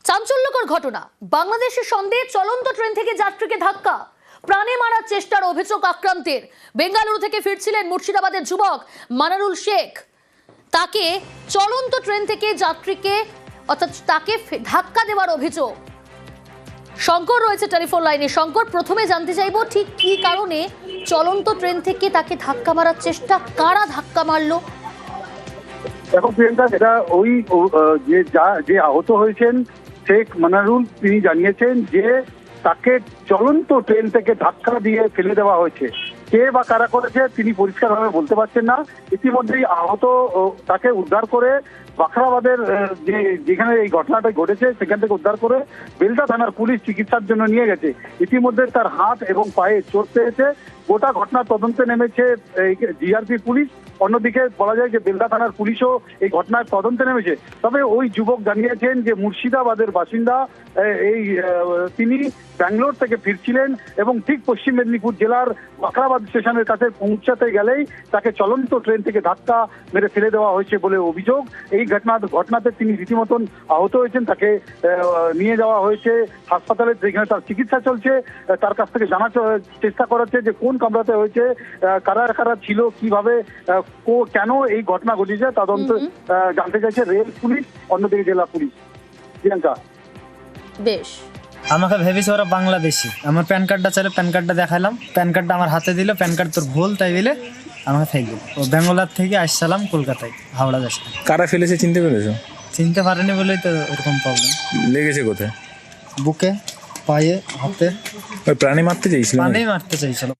চাঞ্চল্যকর ঘটনা, বাংলাদেশের সন্দেহে চলন্ত ট্রেন থেকে যাত্রীকে ধাক্কা, প্রাণে মারার চেষ্টার অভিযোগ আক্রান্তের। বেঙ্গালুরু থেকে ফিরছিলেন মুর্শিদাবাদের যুবক মানারুল শেখ। তাকে চলন্ত ট্রেন থেকে যাত্রীকে অর্থাৎ তাকে ধাক্কা দেওয়ার অভিযোগ। শঙ্কর রয়েছে টেলিফোন লাইনে। শঙ্কর, প্রথমে জানতে চাইবো ঠিক কি কারণে চলন্ত ট্রেন থেকে তাকে ধাক্কা মারার চেষ্টা, কারা ধাক্কা মারলো? দেখো প্রিয়াঙ্কা, এটা ওই যে আহত হয়েছেন শেখ মানারুল, তিনি জানিয়েছেন যে তাকে চলন্ত ট্রেন থেকে ধাক্কা দিয়ে ফেলে দেওয়া হয়েছে। কে বা কারা করেছে তিনি পরিষ্কারভাবে বলতে পারছেন না। ইতিমধ্যেই আহত তাকে উদ্ধার করে বাখরাবাদের যেখানে এই ঘটনাটা ঘটেছে সেখান থেকে উদ্ধার করে বেলদা থানার পুলিশ চিকিৎসার জন্য নিয়ে গেছে। ইতিমধ্যে তার হাত এবং পায়ে চোট পেয়েছে। গোটা ঘটনার তদন্তে নেমেছে জিআরপি পুলিশ। অন্যদিকে বলা যায় যে বেলদা থানার পুলিশও এই ঘটনার তদন্তে নেমেছে। তবে ওই যুবক জানিয়েছেন যে মুর্শিদাবাদের বাসিন্দা, তিনি ব্যাঙ্গালোর থেকে ফিরছিলেন এবং ঠিক পশ্চিম মেদিনীপুর জেলার বাখরাবাদ স্টেশনের কাছে পৌঁছাতে গেলেই তাকে চলন্ত ট্রেন থেকে ধাক্কা মেরে ফেলে দেওয়া হয়েছে বলে অভিযোগ। এই ঘটনাতে তিনি রীতিমতন আহত হয়েছেন। তাকে নিয়ে যাওয়া হয়েছে হাসপাতালে, যেখানে তার চিকিৎসা চলছে। তার কাছ থেকে জানার চেষ্টা করা হচ্ছে যে কোন কামরাতে হয়েছে, কারা কারা ছিল, কিভাবে কেন এই ঘটনা ঘটেছে তদন্ত জানতে চাইছে রেল পুলিশ, অন্যদিকে জেলা পুলিশ। প্রিয়াঙ্কা, বেশ, আমাকে ভেবেছে ওরা বাংলাদেশি। আমার প্যান কার্ডটা চাইলে প্যান কার্ডটা দেখালাম, প্যান কার্ডটা আমার হাতে দিল, প্যান কার্ড তোর ভুল তাই বলে আমাকে ফেলে দিল। ও বেঙ্গলার থেকে আসছিলাম কলকাতায়, হাওড়া যাচ্ছে। কারা ফেলেছে চিনতে পেরেছো? চিনতে পারেনি বলেই তো ওরকম প্রবলেম। লেগেছে কোথায়? বুকে, পায়ে, হাতে। ওই প্রাণী মারতে চাইছিল? প্রাণেই মারতে চাইছিল।